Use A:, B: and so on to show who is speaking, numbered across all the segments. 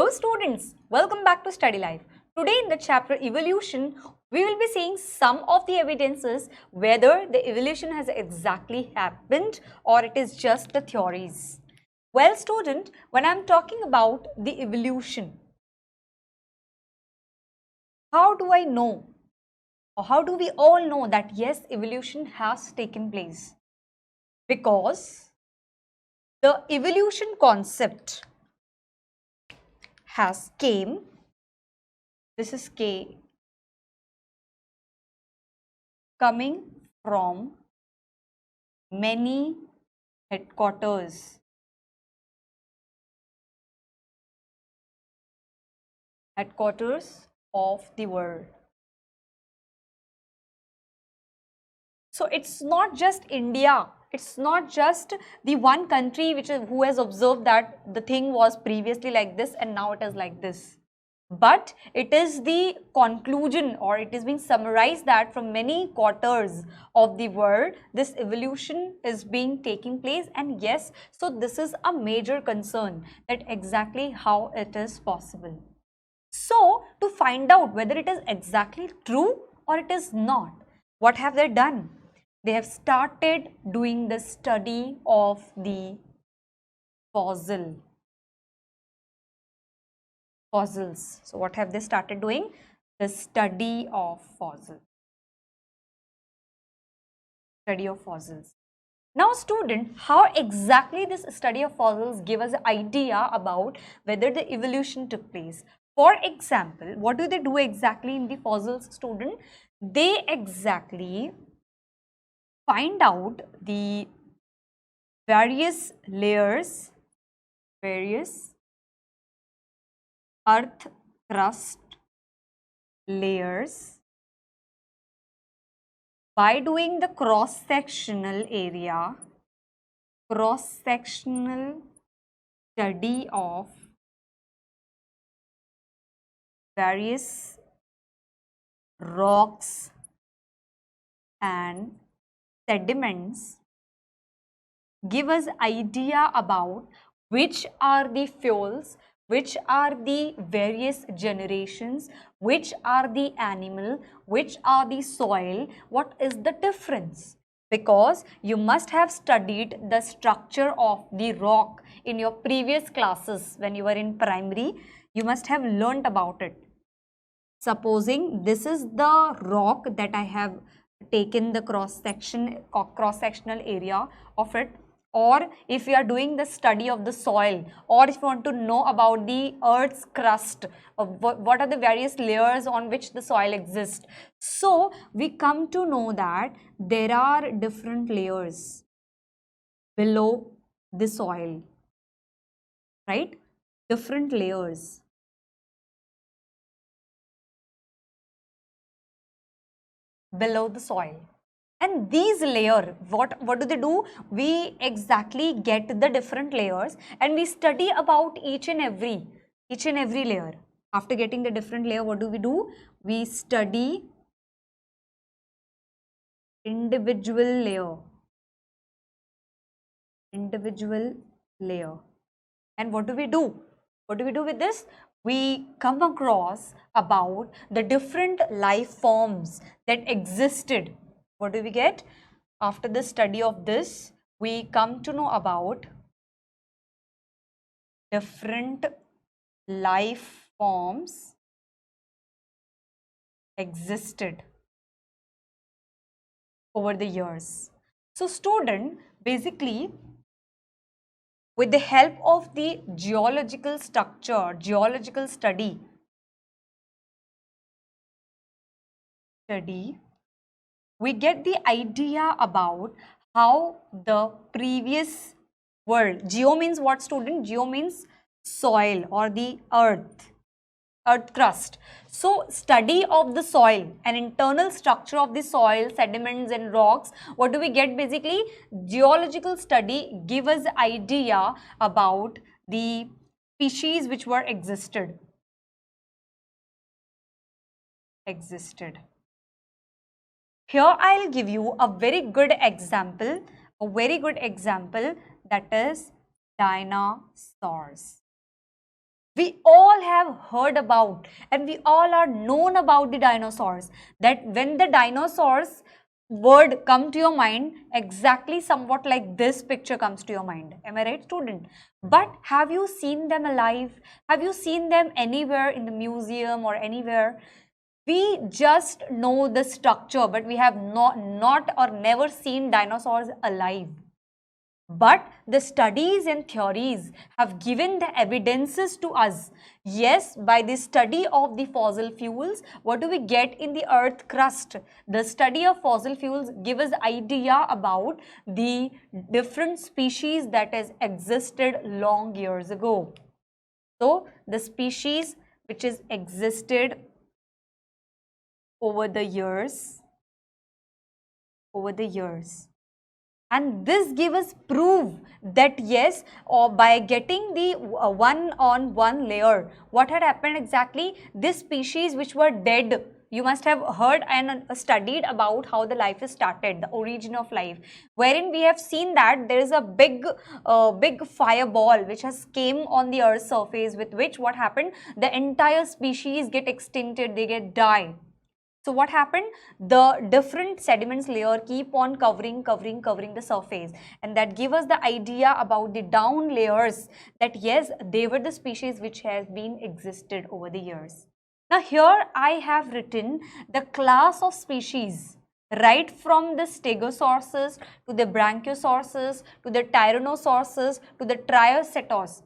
A: Hello students, welcome back to Study Life. Today in the chapter Evolution, we will be seeing some of the evidences whether the evolution has exactly happened or it is just the theories. Well student, when I am talking about the evolution, how do I know or how do we all know that yes, evolution has taken place? Because the evolution concept has came, this is K, coming from many headquarters of the world. So it's not just India, it's not just the one country who has observed that the thing was previously like this and now it is like this. But it is the conclusion, or it is being summarized, that from many quarters of the world this evolution is being taking place. And yes, so this is a major concern, that exactly how it is possible. So to find out whether it is exactly true or it is not, what have they done? They have started doing the study of the fossils. So what have they started doing? The study of fossils. Now student, how exactly this study of fossils give us an idea about whether the evolution took place? For example, what do they do exactly in the fossils, student? They exactly find out the various layers, various earth crust layers by doing the cross-sectional study of various rocks and sediments, give us idea about which are the fuels, which are the various generations, which are the animal, which are the soil, what is the difference. Because you must have studied the structure of the rock in your previous classes when you were in primary. You must have learnt about it. Supposing this is the rock that I have taken the cross-sectional area of it, or if you are doing the study of the soil, or if you want to know about the earth's crust, what are the various layers on which the soil exists. So we come to know that there are different layers below the soil, right? Different layers below the soil. And these layers, what do they do? We exactly get the different layers and we study about each and every layer. After getting the different layer, what do? We study individual layer. And what do we do? What do we do with this? We come across about the different life forms that existed. What do we get? After the study of this, we come to know about different life forms existed over the years. So student, basically, with the help of the geological structure, geological study, we get the idea about how the previous world, geo means what, student? Geo means soil or the earth crust. So study of the soil and internal structure of the soil, sediments and rocks, what do we get? Basically, geological study give us idea about the species which were existed. Here I'll give you a very good example, that is dinosaurs. We all have heard about and we all are known about the dinosaurs, that when the dinosaurs word come to your mind, exactly somewhat like this picture comes to your mind. Am I right, student? But have you seen them alive? Have you seen them anywhere in the museum or anywhere? We just know the structure, but we have not or never seen dinosaurs alive. But the studies and theories have given the evidences to us. Yes, by the study of the fossil fuels, what do we get in the earth crust? The study of fossil fuels gives us idea about the different species that has existed long years ago. So, the species which is existed over the years, and this gives us proof that yes, or by getting the one-on-one layer, what had happened exactly, this species which were dead, you must have heard and studied about how the life is started, the origin of life, wherein we have seen that there is a big fireball which has came on the earth's surface, with which what happened, the entire species get extincted, they get die. So what happened? The different sediments layer keep on covering the surface, and that give us the idea about the down layers, that yes, they were the species which has been existed over the years. Now here I have written the class of species, right from the stegosauruses to the branchiosauruses to the tyrannosauruses to the triceratops.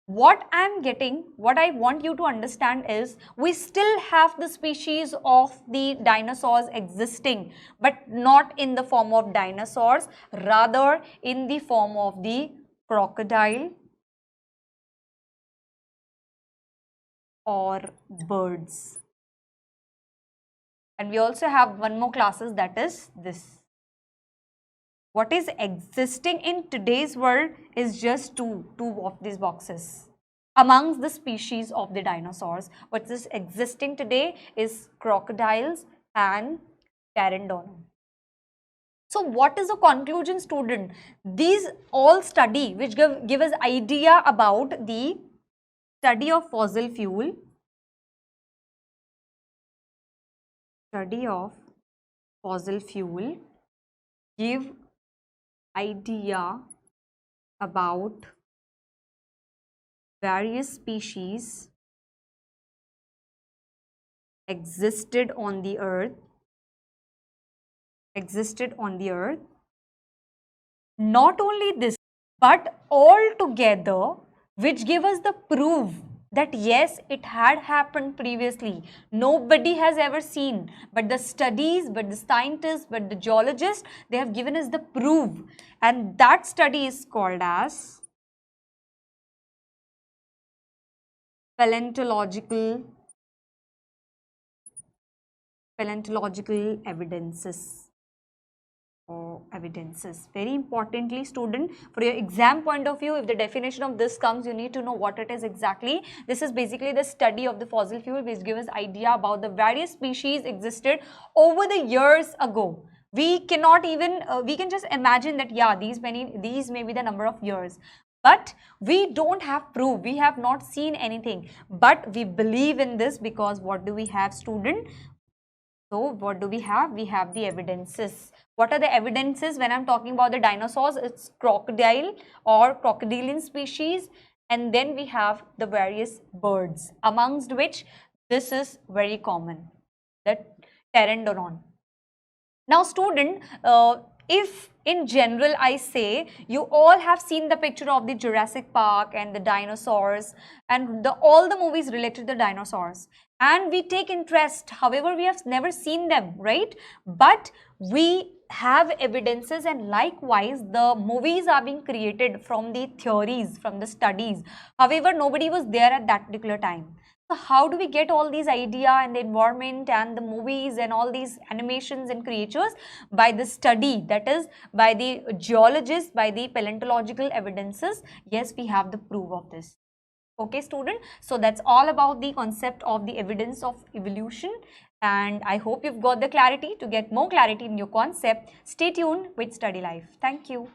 A: What I want you to understand is, we still have the species of the dinosaurs existing, but not in the form of dinosaurs, rather in the form of the crocodile or birds. And we also have one more classes, that is this. What is existing in today's world is just two of these boxes. Amongst the species of the dinosaurs, what is existing today is crocodiles and pteranodon. So what is the conclusion, student? These all study which give us idea about the study of fossil fuel, give idea about various species existed on the earth, not only this, but all together, which give us the proof that yes, it had happened previously. Nobody has ever seen, but the studies, but the scientists, but the geologists, they have given us the proof, and that study is called as paleontological evidences. Very importantly, student, for your exam point of view, if the definition of this comes, you need to know what it is exactly. This is basically the study of the fossil fuel, which gives us idea about the various species existed over the years ago. We cannot even we can just imagine that yeah, these may be the number of years, but we don't have proof, we have not seen anything, but we believe in this because what do we have, student? So what do we have? We have the evidences. What are the evidences when I'm talking about the dinosaurs? It's crocodile or crocodilian species, and then we have the various birds, amongst which this is very common, the pteranodon. Now student, if in general I say, you all have seen the picture of the Jurassic Park and the dinosaurs and all the movies related to the dinosaurs, and we take interest, however we have never seen them, right? But we have evidences, and likewise the movies are being created from the theories, from the studies, however nobody was there at that particular time. So how do we get all these idea and the environment and the movies and all these animations and creatures? By the study, that is by the geologists, by the paleontological evidences. Yes, we have the proof of this. Okay, student. So that's all about the concept of the evidence of evolution. And I hope you've got the clarity. To get more clarity in your concept, stay tuned with Study Life. Thank you.